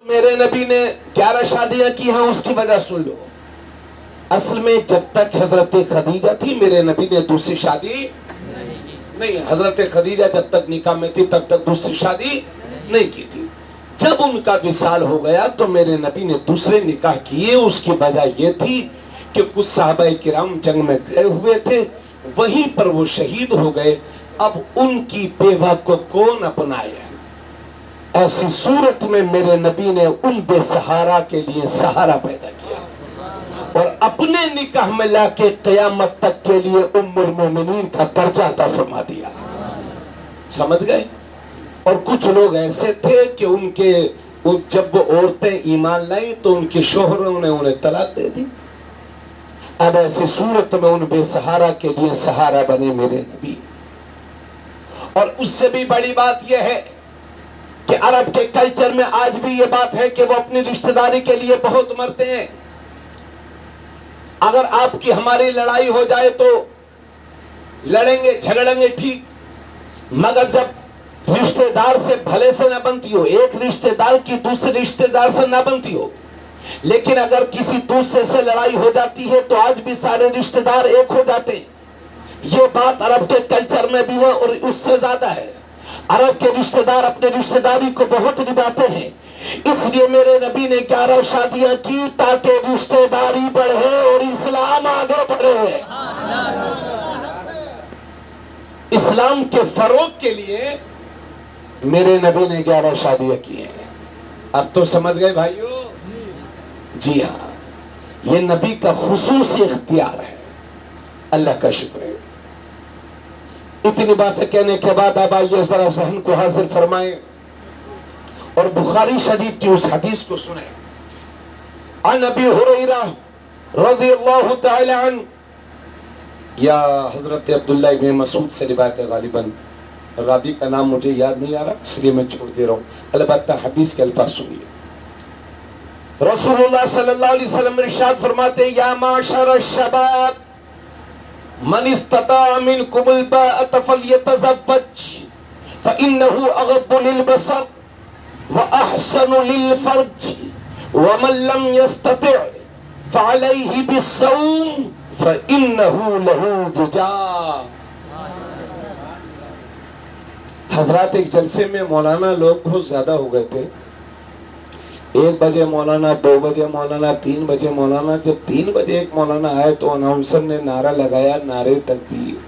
मेरे नबी ने 11 शादियां की हैं, उसकी वजह सुन लो। असल में जब तक हजरत खदीजा थी मेरे नबी ने दूसरी शादी नहीं, हजरत खदीजा जब तक निकाह में थी तब तक दूसरी शादी नहीं की थी। जब उनका विसाल हो गया तो मेरे नबी ने दूसरे निकाह किए। उसकी वजह यह थी कि कुछ साहबा किराम जंग में गए हुए थे, वहीं पर वो शहीद हो गए। अब उनकी बेवा को कौन अपनाए? ऐसी सूरत में मेरे नबी ने उन बेसहारा के लिए सहारा पैदा किया और अपने निकाह में लाके क़यामत तक के लिए उम्मुल मोमिनीन का दर्जा अता फरमा दिया। समझ गए? और कुछ लोग ऐसे थे कि उनके जब वो औरतें ईमान लाई तो उनके शोहरों ने उन्हें तलाक दे दी। अब ऐसी सूरत में उन बेसहारा के लिए सहारा बने मेरे नबी। और उससे भी बड़ी बात यह है कि अरब के कल्चर में आज भी यह बात है कि वो अपनी रिश्तेदारी के लिए बहुत मरते हैं। अगर आपकी हमारी लड़ाई हो जाए तो लड़ेंगे झगड़ेंगे ठीक, मगर जब रिश्तेदार से भले से न बनती हो, एक रिश्तेदार की दूसरे रिश्तेदार से न बनती हो, लेकिन अगर किसी दूसरे से लड़ाई हो जाती है तो आज भी सारे रिश्तेदार एक हो जाते हैं। ये बात अरब के कल्चर में भी है और उससे ज्यादा है। अरब के रिश्तेदार अपने रिश्तेदारी को बहुत निभाते हैं। इसलिए मेरे नबी ने 11 शादियां की ताकि रिश्तेदारी बढ़े और इस्लाम आगे बढ़े। इस्लाम के फरोग के लिए मेरे नबी ने 11 शादियां की हैं। अब तो समझ गए भाइयों? जी हाँ, ये नबी का खुसूसी इख्तियार है। अल्लाह का शुक्र है। इतनी बातें कहने के बाद अब आइए जरा जहन को हाजिर फरमाएं और बुखारी शरीफ की उस हदीस को सुने। अन अबी हुरैरा रज़ियल्लाहु तआला अन्हु, या हजरत अब्दुल्लाह इब्न मसूद से रिवायत है। गालिबन रावी का नाम मुझे याद नहीं आ रहा, इसलिए मैं छोड़ दे रहा हूँ। अलबत्ता हदीस के अल्फाज सुनिए। रसूलुल्लाह सल्लल्लाहु अलैहि वसल्लम इरशाद फरमाते, या माशर शबाब मन इस्तता मिनकुमुल बाअत फल्यतज़व्वज फइन्नहु अग़द्दु लिलबसर व अहसनु लिलफर्ज व मन लम यस्तति' फअलैहि बिस्सौम फइन्नहु लहू विजा। हजरात, एक जलसे में मौलाना लोग बहुत ज्यादा हो गए थे। 1 बजे मौलाना, 2 बजे मौलाना, 3 बजे मौलाना। जब 3 बजे एक मौलाना आए तो अनाउंसर ने नारा लगाया, नारे तकबीर।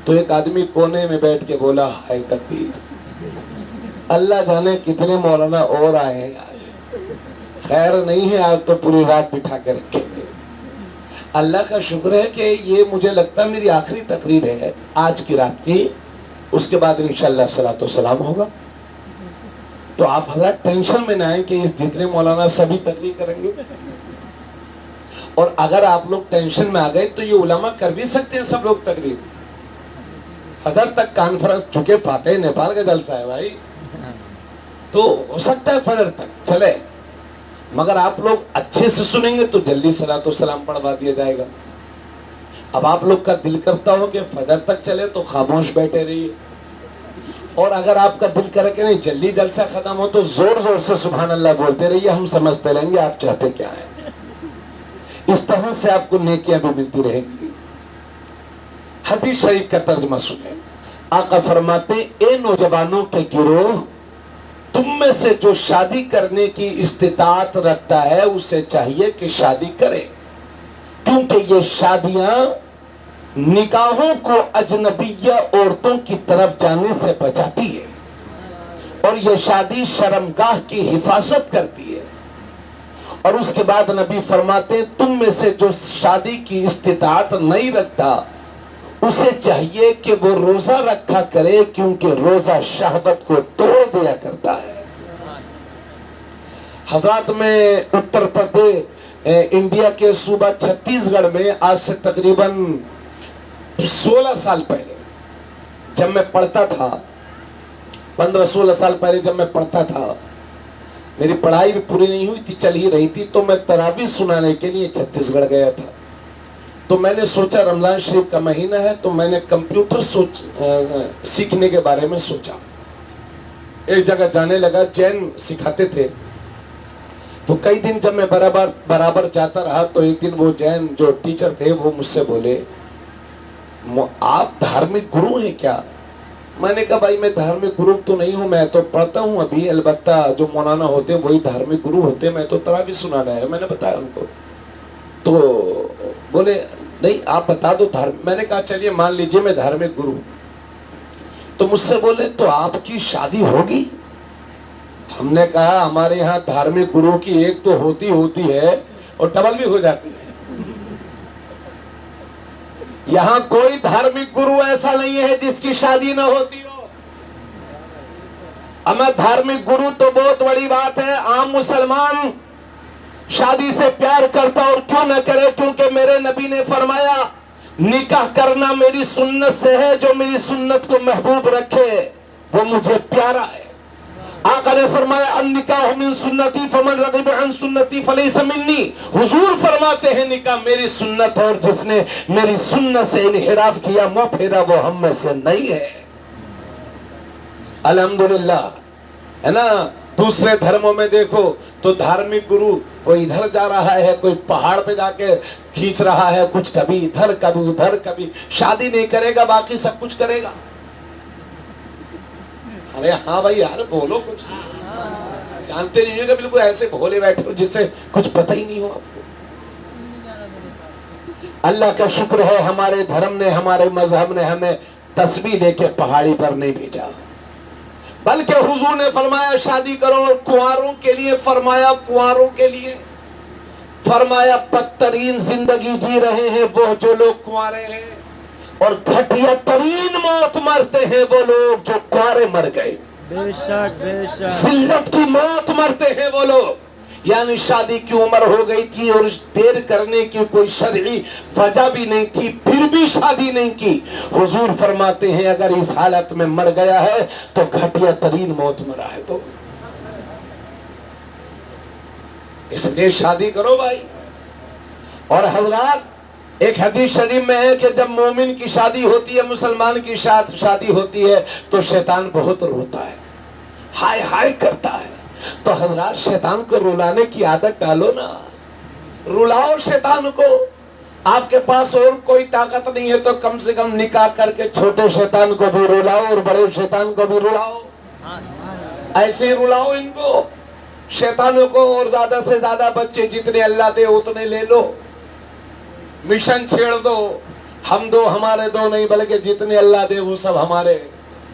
तो एक आदमी कोने में बैठ के बोला, हाय तकबीर। अल्लाह जाने कितने मौलाना और आए हैं आज। खैर नहीं है, आज तो पूरी रात बिठा के रखेंगे। अल्लाह का शुक्र है कि ये मुझे लगता है मेरी आखिरी तकरीर है आज की रात की। उसके बाद इंशाअल्लाह सलातो सलाम होगा। तो आप हज़रात टेंशन में ना आए कि इस जितने मौलाना सभी तकरीर करेंगे। और अगर आप लोग टेंशन में आ गए तो ये उलमा कर भी सकते हैं सब लोग तकरीर। फजर तक कॉन्फ्रेंस, चुके फाते नेपाल का जलसा है भाई, तो हो सकता है फजर तक चले, मगर आप लोग अच्छे से सुनेंगे तो जल्दी सलातो सलाम पढ़वा दिया जाएगा। अब आप लोग का दिल करता हो कि फजर तक चले तो खामोश बैठे रहिए, और अगर आपका दिल करे कि नहीं जल्दी जलसा खत्म हो तो जोर जोर से सुभान अल्लाह बोलते रहिए। हम समझते रहेंगे आप चाहते क्या है। इस तरह से आपको नेकियां भी मिलती रहेंगी। हदीस शरीफ का तर्जुमा सुने। आका फरमाते, ए नौजवानों के गिरोह, तुम में से जो शादी करने की इस्तिताअत रखता है उसे चाहिए कि शादी करे, क्योंकि ये शादियां निकाहों को अजनबिया औरतों की तरफ जाने से बचाती है और ये शादी शर्मगाह की हिफाजत करती है। और उसके बाद नबी फरमाते, तुम में से जो शादी की इस्तिताअत नहीं रखता उसे चाहिए कि वो रोजा रखा करे, क्योंकि रोजा शहवत को तोड़ दिया करता है। हजरत में उत्तर प्रदेश इंडिया के सूबा छत्तीसगढ़ में आज से तकरीबन 16 साल पहले जब मैं पढ़ता था, 15-16 साल पहले जब मैं पढ़ता था, मेरी पढ़ाई भी पूरी नहीं हुई थी, चल ही रही थी, तो मैं तरावी सुनाने के लिए छत्तीसगढ़ गया था। तो मैंने सोचा रमजान शरीफ का महीना है, तो मैंने कंप्यूटर सीखने के बारे में सोचा। एक जगह जाने लगा, जैन सिखाते थे, तो कई दिन जब मैं बराबर बराबर जाता रहा तो एक दिन वो जैन जो टीचर थे वो मुझसे बोले, आप धार्मिक गुरु हैं क्या? मैंने कहा भाई मैं धार्मिक गुरु तो नहीं हूं, मैं तो पढ़ता हूं अभी, अलबत्ता जो मौलाना होते हैं वही धार्मिक गुरु होते हैं, मैं तो तरावी सुनाना है। मैंने बताया उनको। तो बोले नहीं आप बता दो धार्मिक। मैंने कहा चलिए मान लीजिए मैं धार्मिक गुरु। तो मुझसे बोले तो आपकी शादी होगी? हमने कहा हमारे यहाँ धार्मिक गुरु की एक तो होती है और डबल भी हो जाती है। यहाँ कोई धार्मिक गुरु ऐसा नहीं है जिसकी शादी ना होती हो। अब धार्मिक गुरु तो बहुत बड़ी बात है। आम मुसलमान शादी से प्यार करता और क्यों न करे, क्योंकि मेरे नबी ने फरमाया निकाह करना मेरी सुन्नत से है, जो मेरी सुन्नत को महबूब रखे वो मुझे प्यारा है। आका ने फरमाया अन्निकाह मिन सुन्नती फमन रग़िब अन सुन्नती फलैसा मिन्नी। हुजूर फरमाते हैं निकाह मेरी सुन्नत, और जिसने मेरी सुन्नत से इन्हिराफ किया मुंह फेरा वो हम में से नहीं है। अल्हम्दुलिल्लाह, है ना। दूसरे धर्मों में देखो तो धार्मिक गुरु कोई इधर जा रहा है, कोई पहाड़ पे जाके खींच रहा है, कुछ कभी इधर कभी उधर, कभी शादी नहीं करेगा बाकी सब कुछ करेगा। अरे हाँ भाई यार बोलो कुछ, जानते नहीं हो, बिल्कुल ऐसे भोले बैठे हो जिससे कुछ पता ही नहीं हो आपको। अल्लाह का शुक्र है हमारे धर्म ने, हमारे मजहब ने हमें तस्बीह लेके पहाड़ी पर नहीं भेजा, बल्कि हुजूर ने फरमाया शादी करो। और कुंवारों के लिए फरमाया, कुंवारों के लिए फरमाया बदतरीन जिंदगी जी रहे हैं वो जो लोग कुंवारे हैं, और घटिया तरीन मौत मरते हैं वो लोग जो कुंवारे मर गए। बेशक बेशक जिल्लत की मौत मरते हैं वो लोग। यानी शादी की उम्र हो गई थी और देर करने की कोई शरई वजह भी नहीं थी, फिर भी शादी नहीं की। हुजूर फरमाते हैं अगर इस हालत में मर गया है तो घटिया तरीन मौत मरा है। तो इसलिए शादी करो भाई। और हजरात एक हदीस शरीफ में है कि जब मोमिन की शादी होती है, मुसलमान की शादी होती है तो शैतान बहुत रोता है, हाय हाय करता है। तो हजरात शैतान को रुलाने की आदत डालो ना, रुलाओ शैतान को। आपके पास और कोई ताकत नहीं है तो कम से कम निकाह करके छोटे शैतान को भी रुलाओ और बड़े शैतान को भी रुलाओ। ऐसे ही रुलाओ इनको, शैतानों को। और ज्यादा से ज्यादा बच्चे जितने अल्लाह दे उतने ले लो, मिशन छेड़ दो। हम दो हमारे दो नहीं, बल्कि जितने अल्लाह दे वो सब हमारे।